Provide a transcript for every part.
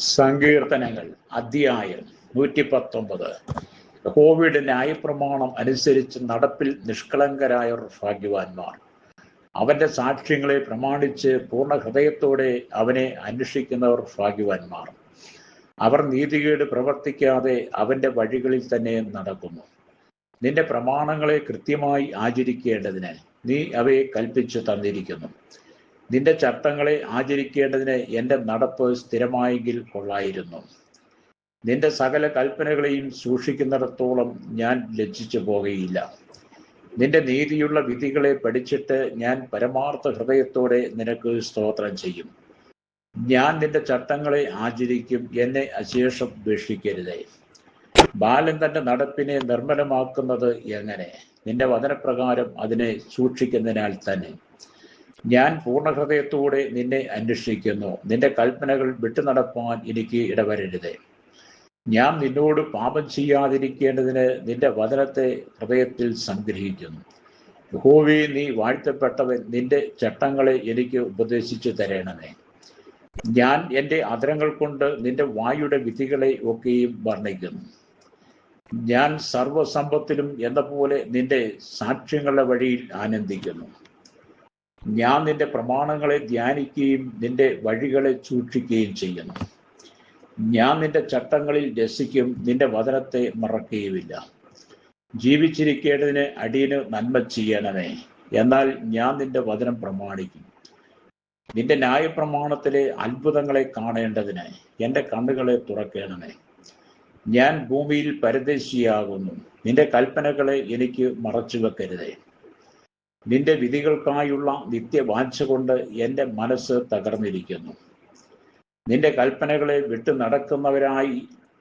സങ്കീർത്തനങ്ങൾ അധ്യായം 119. യഹോവയുടെ ന്യായപ്രമാണം അനുസരിച്ച് നടപ്പിൽ നിഷ്കളങ്കരായവർ ഭാഗ്യവാന്മാർ. അവന്റെ സാക്ഷ്യങ്ങളെ പ്രമാണിച്ച് പൂർണ്ണ ഹൃദയത്തോടെ അവനെ അന്വേഷിക്കുന്നവർ ഭാഗ്യവാന്മാർ. അവർ നീതികേട് പ്രവർത്തിക്കാതെ അവന്റെ വഴികളിൽ തന്നെ നടക്കുന്നു. നിന്റെ പ്രമാണങ്ങളെ കൃത്യമായി ആചരിക്കേണ്ടതിന് നീ അവയെ കൽപ്പിച്ചു തന്നിരിക്കുന്നു. നിന്റെ ചട്ടങ്ങളെ ആചരിക്കേണ്ടതിന് എൻ്റെ നടപ്പ് സ്ഥിരമായെങ്കിൽ കൊള്ളായിരുന്നു. നിന്റെ സകല കൽപ്പനകളെയും സൂക്ഷിക്കുന്നിടത്തോളം ഞാൻ ലജ്ജിച്ചു പോകുകയില്ല. നിന്റെ നീതിയുള്ള വിധികളെ പഠിച്ചിട്ട് ഞാൻ പരമാർത്ഥ ഹൃദയത്തോടെ നിനക്ക് സ്തോത്രം ചെയ്യും. ഞാൻ നിന്റെ ചട്ടങ്ങളെ ആചരിക്കും, എന്നെ അശേഷം ഉപേക്ഷിക്കരുതേ. ബാലൻ തന്റെ നടപ്പിനെ നിർമ്മലമാക്കുന്നത് എങ്ങനെ? നിന്റെ വചനപ്രകാരം അതിനെ സൂക്ഷിക്കുന്നതിനാൽ തന്നെ. ഞാൻ പൂർണ്ണ ഹൃദയത്തോടെ നിന്നെ അന്വേഷിക്കുന്നു. നിന്റെ കൽപ്പനകൾ വിട്ടു നടപ്പാൻ എനിക്ക് ഇടവരരുതേ. ഞാൻ നിന്നോട് പാപം ചെയ്യാതിരിക്കേണ്ടതിന് നിന്റെ വചനത്തെ ഹൃദയത്തിൽ സംഗ്രഹിക്കുന്നു. യഹോവേ, നീ വാഴ്ത്തപ്പെട്ടവൻ. നിന്റെ ചട്ടങ്ങളെ എനിക്ക് ഉപദേശിച്ചു തരണമേ. ഞാൻ എൻ്റെ അധരങ്ങൾ കൊണ്ട് നിന്റെ വായുടെ വിധികളെ ഒക്കെയും വർണ്ണിക്കുന്നു. ഞാൻ സർവസമ്പത്തിലും എന്ന പോലെ നിന്റെ സാക്ഷ്യങ്ങളുടെ വഴിയിൽ ആനന്ദിക്കുന്നു. ഞാൻ നിന്റെ പ്രമാണങ്ങളെ ധ്യാനിക്കുകയും നിന്റെ വഴികളെ സൂക്ഷിക്കുകയും ചെയ്യുന്നു. ഞാൻ നിന്റെ ചട്ടങ്ങളിൽ രസിക്കും, നിന്റെ വചനത്തെ മറക്കുകയുമില്ല. ജീവിച്ചിരിക്കേണ്ടതിന് അടിയന് നന്മ ചെയ്യണമേ, എന്നാൽ ഞാൻ നിന്റെ വചനം പ്രമാണിക്കും. നിന്റെ ന്യായപ്രമാണത്തിലെ അത്ഭുതങ്ങളെ കാണേണ്ടതിന് എൻ്റെ കണ്ണുകളെ തുറക്കണമേ. ഞാൻ ഭൂമിയിൽ പരദേശിയാകുന്നു. നിന്റെ കൽപ്പനകളെ എനിക്ക് മറച്ചു വെക്കരുതേ. നിന്റെ വിധികൾക്കായുള്ള നിത്യവാഞ്ഛ കൊണ്ട് എൻ്റെ മനസ്സ് തകർന്നിരിക്കുന്നു. നിന്റെ കൽപ്പനകളെ വിട്ടു നടക്കുന്നവരായി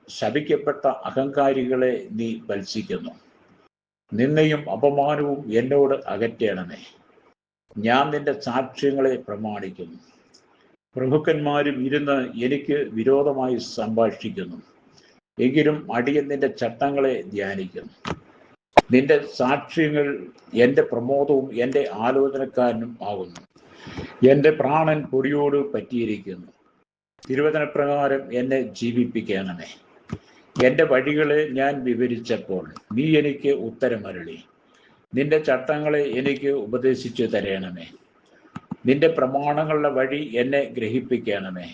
ശപിക്കപ്പെട്ട അഹങ്കാരികളെ നീ ഭത്സിക്കുന്നു. നിന്ദയും അപമാനവും എന്നോട് അകറ്റണമേ. ഞാൻ നിന്റെ സാക്ഷ്യങ്ങളെ പ്രമാണിക്കുന്നു. പ്രഭുക്കന്മാരും ഇരുന്ന് എനിക്ക് വിരോധമായി സംഭാഷിക്കുന്നു. എങ്കിലും അടിയൻ നിന്റെ ചട്ടങ്ങളെ ധ്യാനിക്കുന്നു. നിന്റെ സാക്ഷ്യങ്ങൾ എൻ്റെ പ്രമോദവും എൻ്റെ ആലോചനക്കാരനും ആകുന്നു. എൻ്റെ പ്രാണൻ പൊടിയോട് പറ്റിയിരിക്കുന്നു. തിരുവചനപ്രകാരം എന്നെ ജീവിപ്പിക്കണമേ. എൻ്റെ വഴികളെ ഞാൻ വിവരിച്ചപ്പോൾ നീ എനിക്ക് ഉത്തരമരുളി. നിന്റെ ചട്ടങ്ങളെ എനിക്ക് ഉപദേശിച്ചു തരണമേ. നിന്റെ പ്രമാണങ്ങളുടെ വഴി എന്നെ ഗ്രഹിപ്പിക്കണമേ.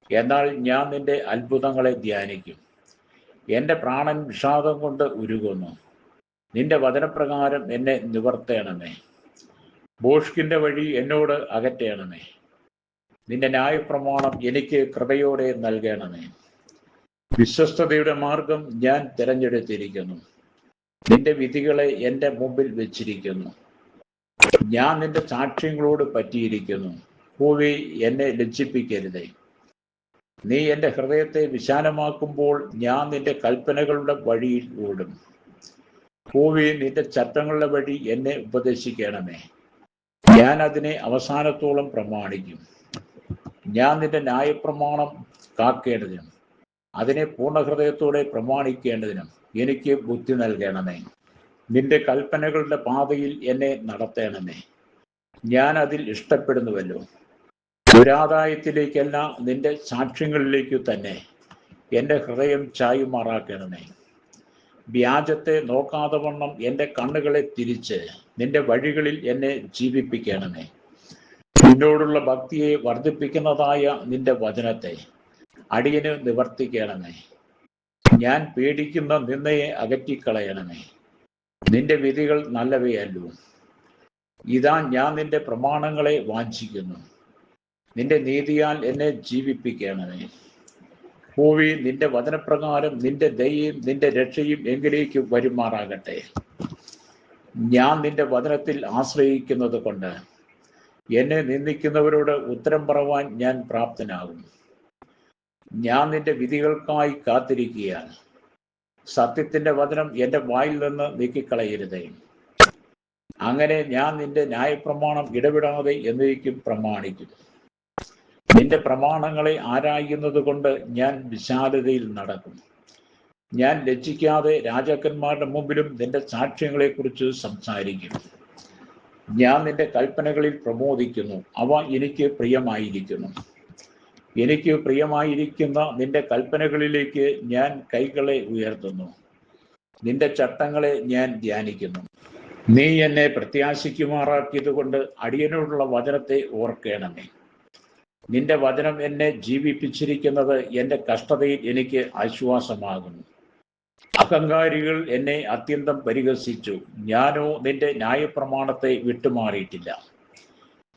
എന്നാൽ ഞാൻ നിന്റെ അത്ഭുതങ്ങളെ ധ്യാനിക്കും. എൻ്റെ പ്രാണൻ വിഷാദം കൊണ്ട് ഉരുകുന്നു. നിന്റെ വചനപ്രകാരം എന്നെ നിവർത്തേണമേ. ഭോഷ്കിന്റെ വഴി എന്നോട് അകറ്റണമേ. നിന്റെ ന്യായപ്രമാണം എനിക്ക് കൃപയോടെ നൽകണമേ. വിശ്വസ്തതയുടെ മാർഗം ഞാൻ തിരഞ്ഞെടുത്തിരിക്കുന്നു. നിന്റെ വിധികളെ എൻ്റെ മുമ്പിൽ വെച്ചിരിക്കുന്നു. ഞാൻ നിന്റെ സാക്ഷ്യങ്ങളോട് പറ്റിയിരിക്കുന്നു. യഹോവേ, എന്നെ ലജ്ജിപ്പിക്കരുതേ. നീ എൻ്റെ ഹൃദയത്തെ വിശാലമാക്കുമ്പോൾ ഞാൻ നിന്റെ കൽപ്പനകളുടെ വഴിയിൽ ഓടും. യഹോവേ, നിന്റെ ചട്ടങ്ങളുടെ വഴി എന്നെ ഉപദേശിക്കണമേ. ഞാൻ അതിനെ അവസാനത്തോളം പ്രമാണിക്കും. ഞാൻ നിന്റെ ന്യായപ്രമാണം കാക്കേണ്ടതിനും അതിനെ പൂർണ്ണ ഹൃദയത്തോടെ പ്രമാണിക്കേണ്ടതിനും എനിക്ക് ബുദ്ധി നൽകണമേ. നിന്റെ കൽപ്പനകളുടെ പാതയിൽ എന്നെ നടത്തണമേ. ഞാൻ അതിൽ ഇഷ്ടപ്പെടുന്നുവല്ലോ. ദുരാദായത്തിലേക്കല്ല, നിന്റെ സാക്ഷ്യങ്ങളിലേക്കു തന്നെ എൻ്റെ ഹൃദയം ചായുമാറാക്കണമേ. വ്യാജത്തെ നോക്കാതെ വണ്ണം എൻ്റെ കണ്ണുകളെ തിരിച്ച് നിന്റെ വഴികളിൽ എന്നെ ജീവിപ്പിക്കണമേ. നിന്നോടുള്ള ഭക്തിയെ വർദ്ധിപ്പിക്കുന്നതായ നിന്റെ വചനത്തെ അടിയന് നിവർത്തിക്കണമേ. ഞാൻ പേടിക്കുന്ന നിന്ദയെ അകറ്റിക്കളയണമേ. നിന്റെ വിധികൾ നല്ലവയല്ലോ. ഇതാ, ഞാൻ നിന്റെ പ്രമാണങ്ങളെ വാഞ്ചിക്കുന്നു. നിന്റെ നീതിയാൽ എന്നെ ജീവിപ്പിക്കണമേ. യഹോവേ, നിന്റെ വചനപ്രകാരം നിന്റെ ദയയും നിന്റെ രക്ഷയും എങ്കിലേക്ക് വരുമാറാകട്ടെ. ഞാൻ നിന്റെ വചനത്തിൽ ആശ്രയിക്കുന്നത് കൊണ്ട് എന്നെ നിന്ദിക്കുന്നവരോട് ഉത്തരം പറവാൻ ഞാൻ പ്രാപ്തനാകും. ഞാൻ നിന്റെ വിധികൾക്കായി കാത്തിരിക്കുകയാണ്. സത്യത്തിന്റെ വചനം എൻ്റെ വായിൽ നിന്ന് നീക്കിക്കളയരുതേ. അങ്ങനെ ഞാൻ നിന്റെ ന്യായപ്രമാണം ഇടവിടാതെ എന്നേക്കും പ്രമാണിക്കും. നിന്റെ പ്രമാണങ്ങളെ ആരായുന്നത് കൊണ്ട് ഞാൻ വിശാലതയിൽ നടക്കും. ഞാൻ ലജ്ജിക്കാതെ രാജാക്കന്മാരുടെ മുമ്പിലും നിന്റെ സാക്ഷ്യങ്ങളെക്കുറിച്ച് സംസാരിക്കും. ഞാൻ നിന്റെ കൽപ്പനകളിൽ പ്രമോദിക്കുന്നു. അവ എനിക്ക് പ്രിയമായിരിക്കുന്നു. എനിക്ക് പ്രിയമായിരിക്കുന്ന നിന്റെ കൽപ്പനകളിലേക്ക് ഞാൻ കൈകളെ ഉയർത്തുന്നു. നിന്റെ ചട്ടങ്ങളെ ഞാൻ ധ്യാനിക്കുന്നു. നീ എന്നെ പ്രത്യാശിക്കുമാറാക്കിയത് കൊണ്ട് അടിയനോടുള്ള വചനത്തെ ഓർക്കണമേ. നിന്റെ വചനം എന്നെ ജീവിപ്പിച്ചിരിക്കുന്നത് എൻ്റെ കഷ്ടതയിൽ എനിക്ക് ആശ്വാസമാകുന്നു. അഹങ്കാരികൾ എന്നെ അത്യന്തം പരിഹസിച്ചു, ഞാനോ നിന്റെ ന്യായപ്രമാണത്തെ വിട്ടുമാറിയിട്ടില്ല.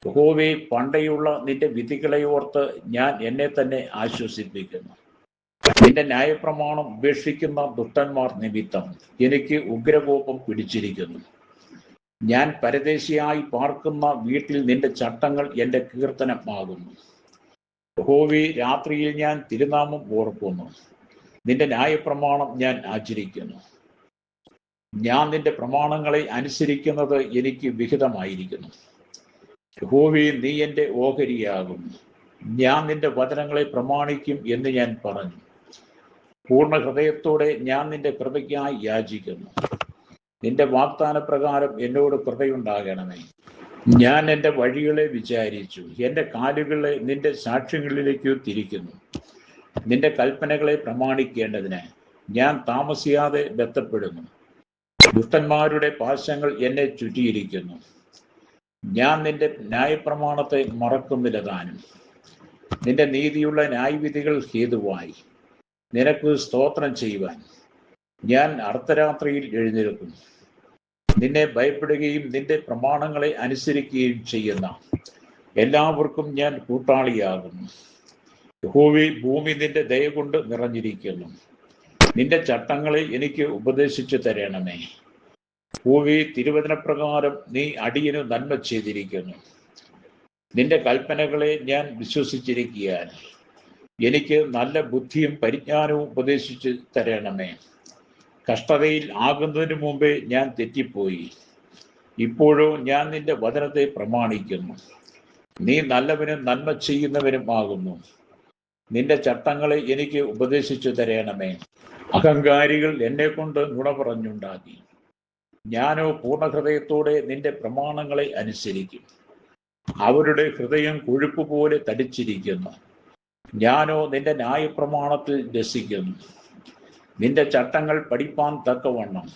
യഹോവേ, പണ്ടേയുള്ള നിന്റെ വിധികളെ ഓർത്ത് ഞാൻ എന്നെ തന്നെ ആശ്വസിപ്പിക്കുന്നു. നിന്റെ ന്യായപ്രമാണം ഉപേക്ഷിക്കുന്ന ദുഷ്ടന്മാർ നിമിത്തം എനിക്ക് ഉഗ്രകോപം പിടിച്ചിരിക്കുന്നു. ഞാൻ പരദേശിയായി പാർക്കുന്ന വീട്ടിൽ നിന്റെ ചട്ടങ്ങൾ എൻ്റെ കീർത്തനമാകുന്നു. യഹോവേ, രാത്രിയിൽ ഞാൻ തിരുനാമം ഓർക്കുന്നു. നിന്റെ ന്യായപ്രമാണം ഞാൻ ആചരിക്കുന്നു. ഞാൻ നിന്റെ പ്രമാണങ്ങളെ അനുസരിക്കുന്നത് എനിക്ക് വിഹിതമായിരിക്കുന്നു. യഹോവേ, നീ എൻ്റെ ഓഹരിയാകുന്നു. ഞാൻ നിന്റെ വചനങ്ങളെ പ്രമാണിക്കും എന്ന് ഞാൻ പറഞ്ഞു. പൂർണ്ണ ഹൃദയത്തോടെ ഞാൻ നിന്റെ കൃപയ്ക്കായി യാചിക്കുന്നു. നിന്റെ വാഗ്ദാന പ്രകാരം എന്നോട് കൃപയുണ്ടാകണമേ. ഞാൻ എൻ്റെ വഴികളെ വിചാരിച്ചു, എൻ്റെ കാലുകളെ നിന്റെ സാക്ഷ്യങ്ങളിലേക്ക് തിരിക്കുന്നു. നിന്റെ കൽപ്പനകളെ പ്രമാണിക്കേണ്ടതിന് ഞാൻ താമസിയാതെ ബന്ധപ്പെടുന്നു. ദുഷ്ടന്മാരുടെ പാശങ്ങൾ എന്നെ ചുറ്റിയിരിക്കുന്നു. ഞാൻ നിന്റെ ന്യായപ്രമാണത്തെ മറക്കുന്നില്ല താനും. നിന്റെ നീതിയുള്ള ന്യായവിധികൾ ഹേതുവായി നിനക്ക് സ്തോത്രം ചെയ്യുവാൻ ഞാൻ അർദ്ധരാത്രിയിൽ എഴുന്നേൽക്കും. നിന്നെ ഭയപ്പെടുകയും നിന്റെ പ്രമാണങ്ങളെ അനുസരിക്കുകയും ചെയ്യുന്ന എല്ലാവർക്കും ഞാൻ കൂട്ടാളിയാകുന്നു. യഹോവേ, ഭൂമി നിന്റെ ദയ കൊണ്ട് നിറഞ്ഞിരിക്കുന്നു. നിന്റെ ചട്ടങ്ങളെ എനിക്ക് ഉപദേശിച്ചു തരണമേ. യഹോവേ, തിരുവചനപ്രകാരം നീ അടിയനു നന്മ ചെയ്തിരിക്കുന്നു. നിന്റെ കൽപ്പനകളെ ഞാൻ വിശ്വസിച്ചിരിക്കാൻ എനിക്ക് നല്ല ബുദ്ധിയും പരിജ്ഞാനവും ഉപദേശിച്ചു തരണമേ. കഷ്ടതയിൽ ആകുന്നതിന് മുമ്പേ ഞാൻ തെറ്റിപ്പോയി. ഇപ്പോഴോ ഞാൻ നിന്റെ വചനത്തെ പ്രമാണിക്കുന്നു. നീ നല്ലവനും നന്മ ചെയ്യുന്നവനും ആകുന്നു. നിന്റെ ചട്ടങ്ങളെ എനിക്ക് ഉപദേശിച്ചു തരണമേ. അഹങ്കാരികൾ എന്നെ കൊണ്ട് നുണ പറഞ്ഞുണ്ടാക്കി. ഞാനോ പൂർണ്ണഹൃദയത്തോടെ നിന്റെ പ്രമാണങ്ങളെ അനുസരിക്കും. അവരുടെ ഹൃദയം കൊഴുപ്പ് പോലെ തടിച്ചിരിക്കുന്നു. ഞാനോ നിന്റെ ന്യായപ്രമാണത്തിൽ രസിക്കുന്നു. നിന്റെ ചട്ടങ്ങൾ പഠിപ്പാൻ തക്കവണ്ണം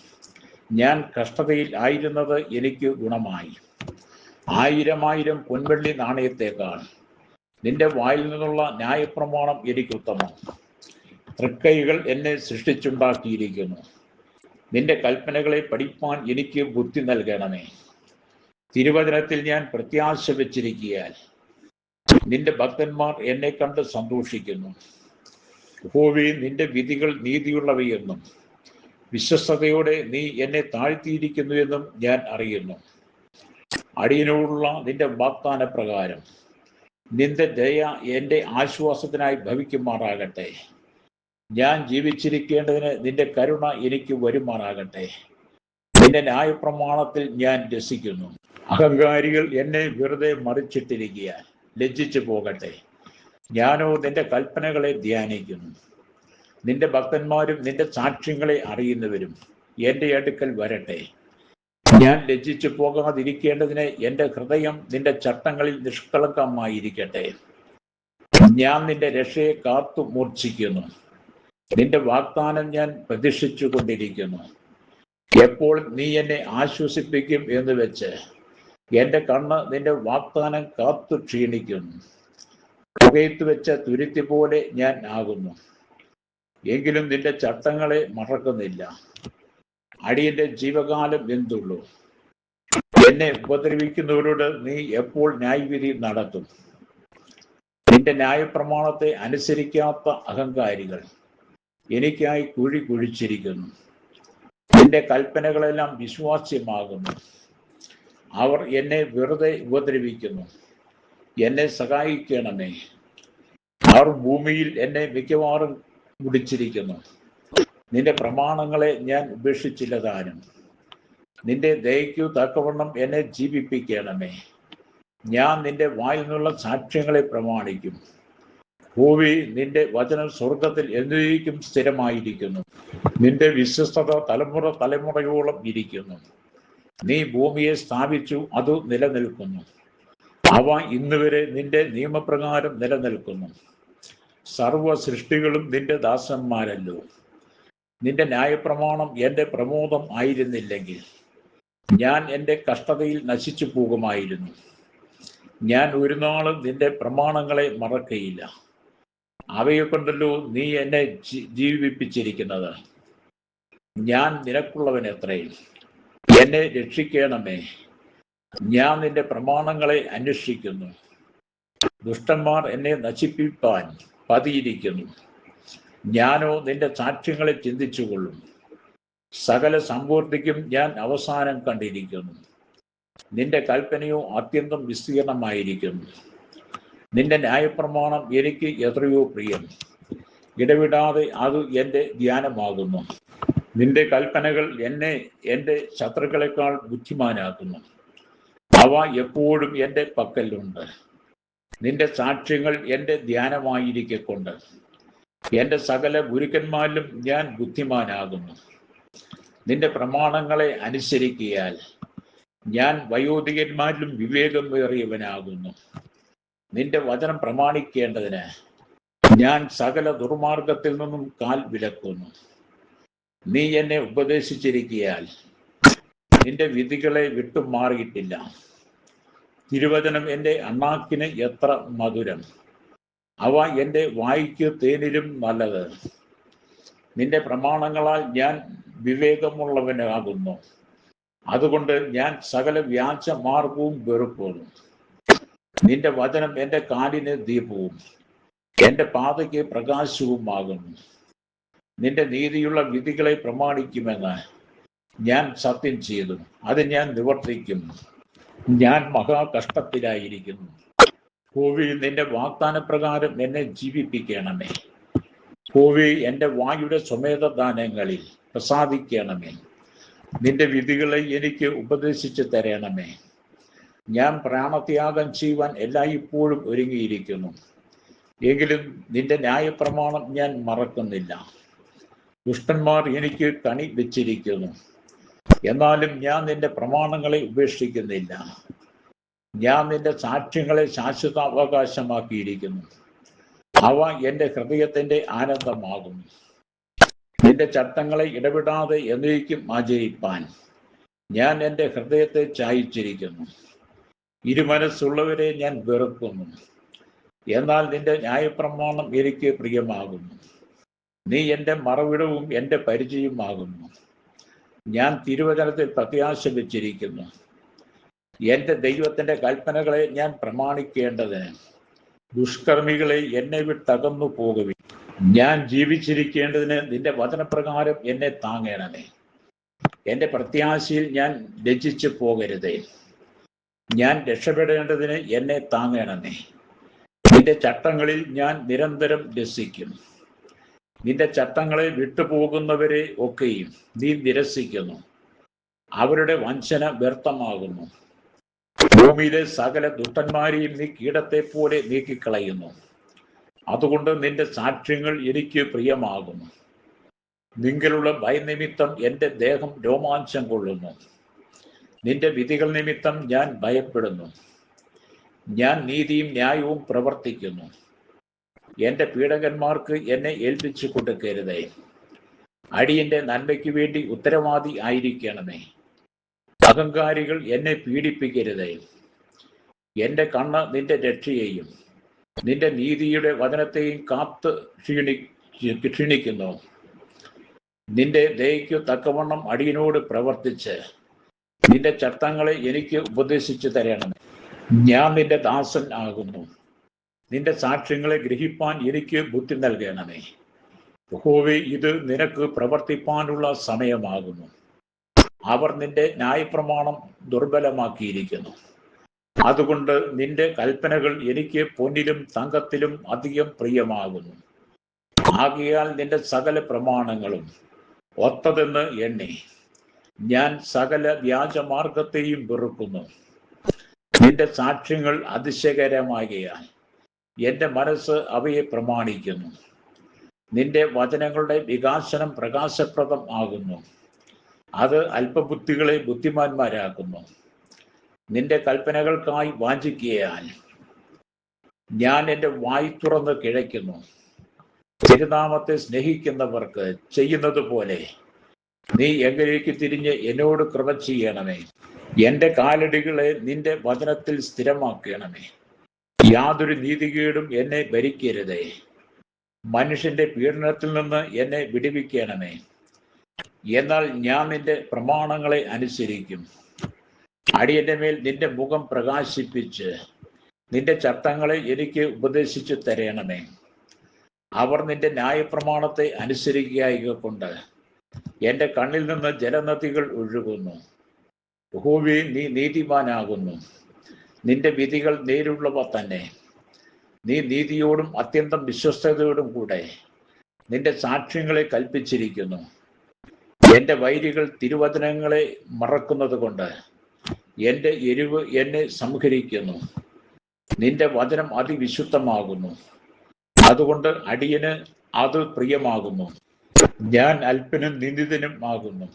ഞാൻ കഷ്ടതയിൽ ആയിരുന്നത് എനിക്ക് ഗുണമായി. 1000 പൊൻവെള്ളി നാണയത്തേക്കാൾ നിന്റെ വായിൽ നിന്നുള്ള ന്യായപ്രമാണം എനിക്ക് ഉത്തമം. തൃക്കൈകൾ എന്നെ സൃഷ്ടിച്ചുണ്ടാക്കിയിരിക്കുന്നു. നിന്റെ കൽപ്പനകളെ പഠിപ്പാൻ എനിക്ക് ബുദ്ധി നൽകണമേ. തിരുവചനത്തിൽ ഞാൻ പ്രത്യാശ വെച്ചിരിക്കയാൽ നിന്റെ ഭക്തന്മാർ എന്നെ കണ്ട് സന്തോഷിക്കുന്നു. യഹോവേ, നിന്റെ വിധികൾ നീതിയുള്ളവയെന്നും വിശ്വസ്തയോടെ നീ എന്നെ താഴ്ത്തിയിരിക്കുന്നു എന്നും ഞാൻ അറിയുന്നു. അടിയനോടുള്ള നിന്റെ വാഗ്ദാന പ്രകാരം നിന്റെ ദയ എൻ്റെ ആശ്വാസത്തിനായി ഭവിക്കുമാറാകട്ടെ. ഞാൻ ജീവിച്ചിരിക്കേണ്ടതിന് നിന്റെ കരുണ എനിക്ക് വരുമാറാകട്ടെ. നിന്റെ ന്യായപ്രമാണത്തിൽ ഞാൻ രസിക്കുന്നു. അഹങ്കാരികൾ എന്നെ വെറുതെ മറിച്ചിട്ടിരിക്കാൻ ലജ്ജിച്ചു പോകട്ടെ. ഞാനോ നിന്റെ കൽപ്പനകളെ ധ്യാനിക്കുന്നു. നിന്റെ ഭക്തന്മാരും നിന്റെ സാക്ഷ്യങ്ങളെ അറിയുന്നവരും എൻ്റെ അടുക്കൽ വരട്ടെ. ഞാൻ ലജ്ജിച്ചു പോകാതിരിക്കേണ്ടതിന് എൻ്റെ ഹൃദയം നിന്റെ ചട്ടങ്ങളിൽ നിഷ്കളങ്കമായിരിക്കട്ടെ. ഞാൻ നിന്റെ രക്ഷയെ കാത്തു മൂർച്ഛിക്കുന്നു. നിന്റെ വാഗ്ദാനം ഞാൻ പ്രതീക്ഷിച്ചു കൊണ്ടിരിക്കുന്നു. എപ്പോൾ നീ എന്നെ ആശ്വസിപ്പിക്കും എന്ന് വെച്ച് എൻ്റെ കണ്ണ് നിന്റെ വാഗ്ദാനം കാത്തു ക്ഷീണിക്കുന്നു. പുകയത്ത് വെച്ച തുരുത്തി പോലെ ഞാൻ ആകുന്നു. എങ്കിലും നിന്റെ ചട്ടങ്ങളെ മറക്കുന്നില്ല. അടിയന്റെ ജീവകാലം എന്തുള്ളൂ. എന്നെ ഉപദ്രവിക്കുന്നവരോട് നീ എപ്പോൾ ന്യായവിധി നടത്തും? നിന്റെ ന്യായപ്രമാണത്തെ അനുസരിക്കാത്ത അഹങ്കാരികൾ എനിക്കായി കുഴി കുഴിച്ചിരിക്കുന്നു. നിന്റെ കൽപ്പനകളെല്ലാം വിശ്വാസ്യമാകുന്നു. അവർ എന്നെ വെറുതെ ഉപദ്രവിക്കുന്നു. എന്നെ സഹായിക്കണമേ. അവർ ഭൂമിയിൽ എന്നെ മിക്കവാറും മുടിച്ചിരിക്കുന്നു. നിന്റെ പ്രമാണങ്ങളെ ഞാൻ ഉപേക്ഷിച്ചില്ല താനും. നിന്റെ ദയയ്ക്കു തക്കവണ്ണം എന്നെ ജീവിപ്പിക്കണമേ. ഞാൻ നിന്റെ വായിൽ നിന്നുള്ള സാക്ഷ്യങ്ങളെ പ്രമാണിക്കും. ഭൂമി നിന്റെ വചനം സ്വർഗത്തിൽ എന്നേക്കും സ്ഥിരമായിരിക്കുന്നു. നിന്റെ വിശ്വസ്തത തലമുറ തലമുറയോളം ഇരിക്കുന്നു. നീ ഭൂമിയെ സ്ഥാപിച്ചു, അത് നിലനിൽക്കുന്നു. അവ ഇന്നുവരെ നിന്റെ നിയമപ്രകാരം നിലനിൽക്കുന്നു. സർവ സൃഷ്ടികളും നിന്റെ ദാസന്മാരല്ലോ. നിന്റെ ന്യായപ്രമാണം എൻ്റെ പ്രമോദം ആയിരുന്നില്ലെങ്കിൽ ഞാൻ എൻ്റെ കഷ്ടതയിൽ നശിച്ചു പോകുമായിരുന്നു. ഞാൻ ഒരു നാളും നിന്റെ പ്രമാണങ്ങളെ മറക്കയില്ല. അവയെ കൊണ്ടല്ലോ നീ എന്നെ ജീവിപ്പിച്ചിരിക്കുന്നത്. ഞാൻ നിനക്കുള്ളവൻ എത്രേ, എന്നെ രക്ഷിക്കണമേ. ഞാൻ നിന്റെ പ്രമാണങ്ങളെ അന്വേഷിക്കുന്നു. ദുഷ്ടന്മാർ എന്നെ നശിപ്പിപ്പാൻ പതിയിരിക്കുന്നു. ഞാനോ നിന്റെ സാക്ഷ്യങ്ങളെ ചിന്തിച്ചുകൊള്ളും. സകല സമ്പൂർത്തിക്കും ഞാൻ അവസാനം കണ്ടിരിക്കുന്നു. നിന്റെ കൽപ്പനയോ അത്യന്തം വിസ്തീർണമായിരിക്കുന്നു. നിന്റെ ന്യായപ്രമാണം എനിക്ക് എത്രയോ പ്രിയം. ഇടവിടാതെ അത് എൻ്റെ ധ്യാനമാകുന്നു. നിന്റെ കൽപ്പനകൾ എന്നെ എൻ്റെ ശത്രുക്കളെക്കാൾ ബുദ്ധിമാനാക്കുന്നു. അവ എപ്പോഴും എൻ്റെ പക്കലുണ്ട്. നിന്റെ സാക്ഷ്യങ്ങൾ എൻ്റെ ധ്യാനമായിരിക്കൊണ്ട് എൻ്റെ സകല ഗുരുക്കന്മാരിലും ഞാൻ ബുദ്ധിമാനാകുന്നു. നിന്റെ പ്രമാണങ്ങളെ അനുസരിക്കിയാൽ ഞാൻ വയോധികന്മാരിലും വിവേകമേറിയവനാകുന്നു. നിന്റെ വചനം പ്രമാണിക്കേണ്ടതിന് ഞാൻ സകല ദുർമാർഗത്തിൽ നിന്നും കാൽ വിലക്കുന്നു. നീ എന്നെ ഉപദേശിച്ചിരിക്കിയാൽ നിന്റെ വിധികളെ വിട്ടുമാറിയിട്ടില്ല. തിരുവചനം എൻ്റെ അണ്ണാക്കിന് എത്ര മധുരം, അവ എൻ്റെ വായ്ക്ക് തേനിലും നല്ലത്. നിന്റെ പ്രമാണങ്ങളാൽ ഞാൻ വിവേകമുള്ളവനാകുന്നു. അതുകൊണ്ട് ഞാൻ സകല വ്യാജ മാർഗവും വെറുക്കുന്നു. നിന്റെ വചനം എൻ്റെ കാലിന് ദീപവും എൻ്റെ പാതയ്ക്ക് പ്രകാശവുമാകുന്നു. നിന്റെ നീതിയുള്ള വിധികളെ പ്രമാണിക്കുമെന്ന് ഞാൻ സത്യം ചെയ്തു, അത് ഞാൻ നിവർത്തിക്കും. ഞാൻ മഹാകഷ്ടത്തിലായിരിക്കുന്നു. യഹോവേ, നിന്റെ വാഗ്ദാനപ്രകാരം എന്നെ ജീവിപ്പിക്കണമേ. യഹോവേ, എൻ്റെ വായുടെ സ്വമേധദാനങ്ങളിൽ പ്രസാദിക്കണമേ. നിന്റെ വിധികളെ എനിക്ക് ഉപദേശിച്ചു തരണമേ. ഞാൻ പ്രാണത്യാഗം ചെയ്യുവാൻ എല്ലായ്പ്പോഴും ഒരുങ്ങിയിരിക്കുന്നു. എങ്കിലും നിന്റെ ന്യായപ്രമാണം ഞാൻ മറക്കുന്നില്ല. ദുഷ്ടന്മാർ എനിക്ക് കണി വെച്ചിരിക്കുന്നു, എന്നാലും ഞാൻ നിന്റെ പ്രമാണങ്ങളെ ഉപേക്ഷിക്കുന്നില്ല. ഞാൻ നിന്റെ സാക്ഷ്യങ്ങളെ ശാശ്വതാവകാശമാക്കിയിരിക്കുന്നു. അവ എൻ്റെ ഹൃദയത്തിൻ്റെ ആനന്ദമാകുന്നു. നിന്റെ ചട്ടങ്ങളെ ഇടവിടാതെ എന്നേക്കും ആചരിപ്പാൻ ഞാൻ എൻ്റെ ഹൃദയത്തെ ചായിച്ചിരിക്കുന്നു. ഇരുമനസ്സുള്ളവരെ ഞാൻ വെറുക്കുന്നു, എന്നാൽ നിന്റെ ന്യായപ്രമാണം എനിക്ക് പ്രിയമാകുന്നു. നീ എൻ്റെ മറവിടവും എൻ്റെ പരിചയമാകുന്നു. ഞാൻ തിരുവചനത്തിൽ പ്രത്യാശ വെച്ചിരിക്കുന്നു. എൻ്റെ ദൈവത്തിൻ്റെ കൽപ്പനകളെ ഞാൻ പ്രമാണിക്കേണ്ടതിന് ദുഷ്കർമ്മികളെ എന്നെ വിട്ടകന്നു പോകുവിൻ. ഞാൻ ജീവിച്ചിരിക്കേണ്ടതിന് നിന്റെ വചനപ്രകാരം എന്നെ താങ്ങണമേ. എൻ്റെ പ്രത്യാശയിൽ ഞാൻ ലജ്ജിച്ചു പോകരുതേ. ഞാൻ രക്ഷപ്പെടേണ്ടതിന് എന്നെ താങ്ങണമേ. നിന്റെ ചട്ടങ്ങളിൽ ഞാൻ നിരന്തരം രസിക്കും. നിന്റെ ചട്ടങ്ങളെ വിട്ടുപോകുന്നവരെ ഒക്കെയും നീ നിരസിക്കുന്നു. അവരുടെ വഞ്ചന വ്യർത്ഥമാകുന്നു. ഭൂമിയിലെ സകല ദുഷ്ടന്മാരെയും നീ കീടത്തെ പോലെ നീക്കിക്കളയുന്നു. അതുകൊണ്ട് നിന്റെ സാക്ഷ്യങ്ങൾ എനിക്ക് പ്രിയമാകുന്നു. നിങ്ങളുള്ള ഭയനിമിത്തം എൻ്റെ ദേഹം രോമാഞ്ചം കൊള്ളുന്നു. നിന്റെ വിധികൾ നിമിത്തം ഞാൻ ഭയപ്പെടുന്നു. ഞാൻ നീതിയും ന്യായവും പ്രവർത്തിക്കുന്നു. എൻ്റെ പീഡകന്മാർക്ക് എന്നെ ഏൽപ്പിച്ചു കൊടുക്കരുതേ. അടിയന്റെ നന്മയ്ക്ക് വേണ്ടി ഉത്തരവാദി ആയിരിക്കണമേ. അഹങ്കാരികൾ എന്നെ പീഡിപ്പിക്കരുതേ. എൻ്റെ കണ്ണ് നിന്റെ രക്ഷയെയും നിന്റെ നീതിയുടെ വചനത്തെയും കാത്ത് ക്ഷീണിക്കുന്നു. നിന്റെ ദയയ്ക്കു തക്കവണ്ണം അടിയനോട് പ്രവർത്തിച്ച് നിന്റെ ചട്ടങ്ങളെ എനിക്ക് ഉപദേശിച്ചു തരണമേ. ഞാൻ നിന്റെ ദാസൻ ആകുന്നു. നിന്റെ സാക്ഷ്യങ്ങളെ ഗ്രഹിപ്പാൻ എനിക്ക് ബുദ്ധി നൽകണമേ. യഹോവേ, ഇത് നിനക്ക് പ്രവർത്തിപ്പാനുള്ള സമയമാകുന്നു. അവർ നിന്റെ ന്യായപ്രമാണം ദുർബലമാക്കിയിരിക്കുന്നു. അതുകൊണ്ട് നിന്റെ കൽപ്പനകൾ എനിക്ക് പൊന്നിലും തങ്കത്തിലും അധികം പ്രിയമാകുന്നു. ആകയാൽ നിന്റെ സകല പ്രമാണങ്ങളും ഒത്തതെന്ന് എണ്ണി ഞാൻ സകല വ്യാജമാർഗത്തെയും വെറുക്കുന്നു. നിന്റെ സാക്ഷ്യങ്ങൾ അതിശയകരമാകയാൽ എൻ്റെ മനസ്സ് അവയെ പ്രമാണിക്കുന്നു. നിന്റെ വചനങ്ങളുടെ വികാസനം പ്രകാശപ്രദം ആകുന്നു. അത് അല്പബുദ്ധികളെ ബുദ്ധിമാന്മാരാക്കുന്നു. നിന്റെ കൽപ്പനകൾക്കായി വാഞ്ചിക്കയാൽ ഞാൻ എൻ്റെ വായ് തുറന്ന് കിഴയ്ക്കുന്നു. തിരുനാമത്തെ സ്നേഹിക്കുന്നവർക്ക് ചെയ്യുന്നത് പോലെ നീ എങ്കിലേക്ക് തിരിഞ്ഞ് എന്നോട് കൃപ ചെയ്യണമേ. എന്റെ കാലടികളെ നിന്റെ വചനത്തിൽ സ്ഥിരമാക്കണമേ. യാതൊരു നീതികേടും എന്നെ ഭരിക്കരുതേ. മനുഷ്യന്റെ പീഡനത്തിൽ നിന്ന് എന്നെ വിടുവിക്കണമേ. എന്നാൽ ഞാൻ നിന്റെ പ്രമാണങ്ങളെ അനുസരിക്കും. അടിയന്റെ മേൽ നിന്റെ മുഖം പ്രകാശിപ്പിച്ച് നിന്റെ ചട്ടങ്ങളെ എനിക്ക് ഉപദേശിച്ചു തരണമേ. അവർ നിന്റെ ന്യായപ്രമാണത്തെ അനുസരിക്കുകയായിക്കൊണ്ട് എന്റെ കണ്ണിൽ നിന്ന് ജലനദികൾ ഒഴുകുന്നു. യഹോവേ, നീ നീതിമാനാകുന്നു. നിന്റെ വിധികൾ നേരുള്ളവ തന്നെ. നീ നീതിയോടും അത്യന്തം വിശ്വസ്തയോടും കൂടെ നിന്റെ സാക്ഷ്യങ്ങളെ കൽപ്പിച്ചിരിക്കുന്നു. എന്റെ വൈരികൾ തിരുവചനങ്ങളെ മറക്കുന്നത് കൊണ്ട് എന്റെ എരിവ് എന്നെ സംഹരിക്കുന്നു. നിന്റെ വചനം അതിവിശുദ്ധമാകുന്നു, അതുകൊണ്ട് അടിയന് അത് പ്രിയമാകുന്നു. ഞാൻ അല്പനും നിന്ദിതനും ആകുന്നു,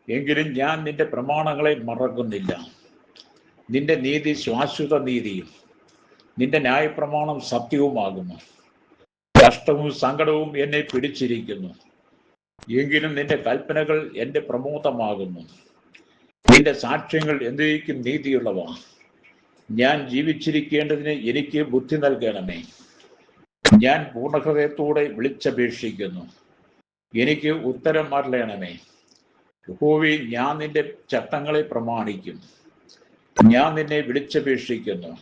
എങ്കിലും ഞാൻ നിന്റെ പ്രമാണങ്ങളെ മറക്കുന്നില്ല. നിന്റെ നീതി ശാശ്വത നീതിയും നിന്റെ ന്യായപ്രമാണം സത്യവുമാകുന്നു. കഷ്ടവും സങ്കടവും എന്നെ പിടിച്ചിരിക്കുന്നു, എങ്കിലും നിന്റെ കൽപ്പനകൾ എൻ്റെ പ്രമോദമാകുന്നു. നിന്റെ സാക്ഷ്യങ്ങൾ എന്നേക്കും നീതിയുള്ളവ. ഞാൻ ജീവിച്ചിരിക്കേണ്ടതിന് എനിക്ക് ബുദ്ധി നൽകണമേ. ഞാൻ പൂർണ്ണഹൃദയത്തോടെ വിളിച്ചപേക്ഷിക്കുന്നു, എനിക്ക് ഉത്തരം അരുളണമേ. യഹോവേ, ഞാൻ നിന്റെ ചട്ടങ്ങളെ പ്രമാണിക്കും. ഞാൻ നിന്നെ വിളിച്ചപേക്ഷിക്കുന്നു,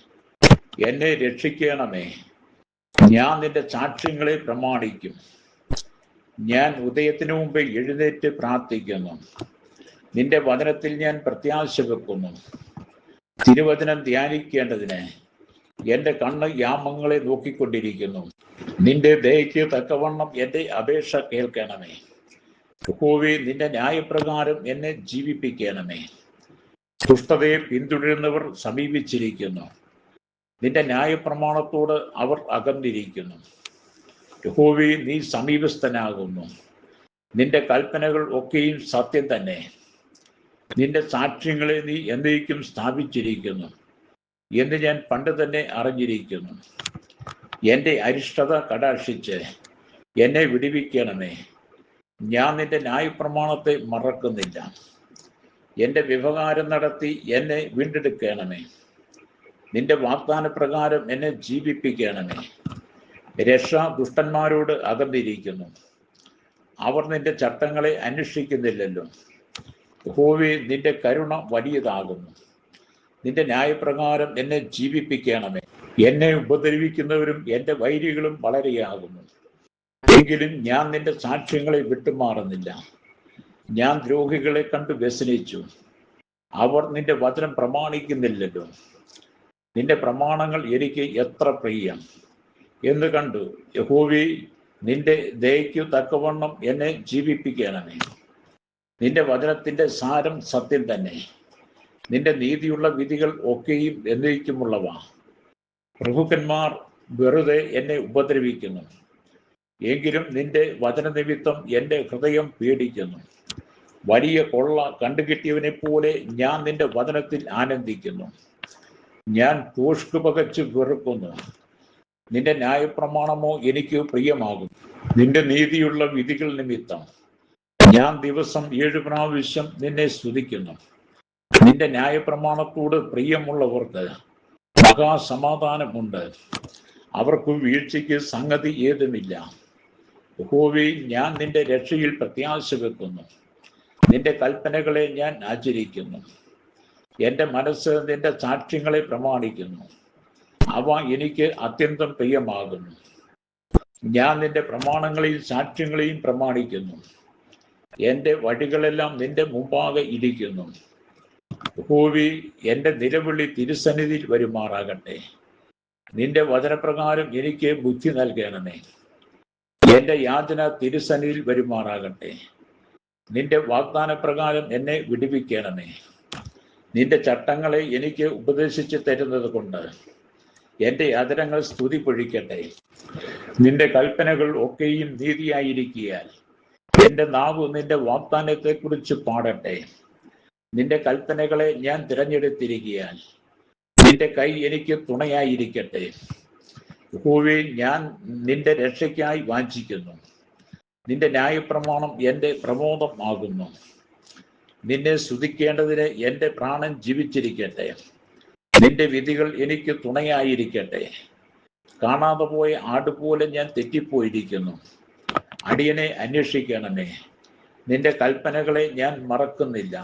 എന്നെ രക്ഷിക്കണമേ. ഞാൻ നിന്റെ സാക്ഷ്യങ്ങളെ പ്രമാണിക്കും. ഞാൻ ഉദയത്തിനു മുമ്പ് എഴുന്നേറ്റ് പ്രാർത്ഥിക്കുന്നു. നിന്റെ വചനത്തിൽ ഞാൻ പ്രത്യാശ വെക്കുന്നു. തിരുവചനം ധ്യാനിക്കേണ്ടതിന് എൻ്റെ കണ്ണ് യാമങ്ങളെ നോക്കിക്കൊണ്ടിരിക്കുന്നു. നിന്റെ ദയയ്ക്ക് തക്കവണ്ണം എൻ്റെ അപേക്ഷ കേൾക്കണമേ. യഹോവേ, നിന്റെ ന്യായപ്രകാരം എന്നെ ജീവിപ്പിക്കണമേ. ദുഷ്ടതയെ പിന്തുടരുന്നവർ സമീപിച്ചിരിക്കുന്നു, നിന്റെ ന്യായപ്രമാണത്തോട് അവർ അകന്നിരിക്കുന്നു. യഹോവേ, നീ സമീപസ്ഥനാകുന്നു. നിന്റെ കൽപ്പനകൾ ഒക്കെയും സത്യം തന്നെ. നിന്റെ സാക്ഷ്യങ്ങളെ നീ എന്നേക്കും സ്ഥാപിച്ചിരിക്കുന്നു എന്ന് ഞാൻ പണ്ട് തന്നെ അറിഞ്ഞിരിക്കുന്നു. എൻ്റെ അരിഷ്ടത കടാക്ഷിച്ച് എന്നെ വിടുവിക്കണമേ. ഞാൻ നിന്റെ ന്യായപ്രമാണത്തെ മറക്കുന്നില്ല. എൻ്റെ വ്യവഹാരം നടത്തി എന്നെ വീണ്ടെടുക്കണമേ. നിന്റെ വാഗ്ദാനപ്രകാരം എന്നെ ജീവിപ്പിക്കണമേ. രക്ഷ ദുഷ്ടന്മാരോട് അകന്നിരിക്കുന്നു, അവർ നിന്റെ ചട്ടങ്ങളെ അന്വേഷിക്കുന്നില്ലല്ലോ. യഹോവേ, നിന്റെ കരുണ വലിയതാകുന്നു. നിന്റെ ന്യായപ്രകാരം എന്നെ ജീവിപ്പിക്കണമേ. എന്നെ ഉപദ്രവിക്കുന്നവരും എൻ്റെ വൈരികളും വളരെയാകുന്നു, എങ്കിലും ഞാൻ നിന്റെ സാക്ഷ്യങ്ങളെ വിട്ടുമാറുന്നില്ല. ഞാൻ ദ്രോഹികളെ കണ്ട് വ്യസനിച്ചു, അവർ നിന്റെ വചനം പ്രമാണിക്കുന്നില്ലല്ലോ. നിന്റെ പ്രമാണങ്ങൾ എനിക്ക് എത്ര പ്രിയം എന്ന് കണ്ടു. യഹോവേ, നിന്റെ ദയയ്ക്കു തക്കവണ്ണം എന്നെ ജീവിപ്പിക്കണമേ. നിന്റെ വചനത്തിന്റെ സാരം സത്യം തന്നെ. നിന്റെ നീതിയുള്ള വിധികൾ ഒക്കെയും എന്നേക്കുമുള്ളവ. പ്രഭുക്കന്മാർ വെറുതെ എന്നെ ഉപദ്രവിക്കുന്നു, എങ്കിലും നിന്റെ വചന നിമിത്തം എൻ്റെ ഹൃദയം പേടിക്കുന്നു. വലിയ കൊള്ള കണ്ടുകിട്ടിയവനെ പോലെ ഞാൻ നിന്റെ വചനത്തിൽ ആനന്ദിക്കുന്നു. ഞാൻ തോഷ്കു പകച്ച് വെറുക്കുന്നു. നിന്റെ ന്യായപ്രമാണമോ എനിക്ക് പ്രിയമാകും. നിന്റെ നീതിയുള്ള വിധികൾ നിമിത്തം ഞാൻ ദിവസം 7 പ്രാവശ്യം നിന്നെ സ്തുതിക്കുന്നു. നിന്റെ ന്യായപ്രമാണത്തോട് പ്രിയമുള്ളവർക്ക് മഹാസമാധാനമുണ്ട്, അവർക്ക് വീഴ്ചയ്ക്ക് സംഗതി ഏതുമില്ല. യഹോവേ, ഞാൻ നിന്റെ രക്ഷയിൽ പ്രത്യാശ വെക്കുന്നു. നിന്റെ കൽപ്പനകളെ ഞാൻ ആചരിക്കുന്നു. എൻ്റെ മനസ്സ് നിന്റെ സാക്ഷ്യങ്ങളെ പ്രമാണിക്കുന്നു, അവ എനിക്ക് അത്യന്തം പ്രിയമാകുന്നു. ഞാൻ നിന്റെ പ്രമാണങ്ങളെയും സാക്ഷ്യങ്ങളെയും പ്രമാണിക്കുന്നു. എൻ്റെ വഴികളെല്ലാം നിന്റെ മുമ്പാകെ ഇരിക്കുന്നു. യഹോവേ, എൻ്റെ നിലവിളി തിരുസന്നിധിയിൽ വരുമാറാകട്ടെ. നിന്റെ വചനപ്രകാരം എനിക്ക് ബുദ്ധി നൽകണമേ. എൻ്റെ യാചന തിരുസന്നിധിയിൽ വരുമാറാകട്ടെ. നിന്റെ വാഗ്ദാനപ്രകാരം എന്നെ വിടുവിക്കണമേ. നിന്റെ ചട്ടങ്ങളെ എനിക്ക് ഉപദേശിച്ചു തരുന്നത് കൊണ്ട് എൻ്റെ അധരങ്ങൾ സ്തുതി പൊഴിക്കട്ടെ. നിന്റെ കൽപ്പനകൾ ഒക്കെയും നീതിയായിരിക്കിയാൽ എൻ്റെ നാവ് നിന്റെ വാഗ്ദാനത്തെക്കുറിച്ച് പാടട്ടെ. നിന്റെ കൽപ്പനകളെ ഞാൻ തിരഞ്ഞെടുത്തിരിക്കിയാൽ നിന്റെ കൈ എനിക്ക് തുണയായിരിക്കട്ടെ. യഹോവേ, ഞാൻ നിന്റെ രക്ഷയ്ക്കായി വാഞ്ചിക്കുന്നു. നിന്റെ ന്യായപ്രമാണം എൻ്റെ പ്രമോദം ആകുന്നു. നിന്നെ സ്തുതിക്കേണ്ടതിന് എൻ്റെ പ്രാണൻ ജീവിച്ചിരിക്കട്ടെ. നിന്റെ വിധികൾ എനിക്ക് തുണയായിരിക്കട്ടെ. കാണാതെ പോയ ആടുപോലെ ഞാൻ തെറ്റിപ്പോയിരിക്കുന്നു. അടിയനെ അന്വേഷിക്കണമേ. നിന്റെ കൽപ്പനകളെ ഞാൻ മറക്കുന്നില്ല.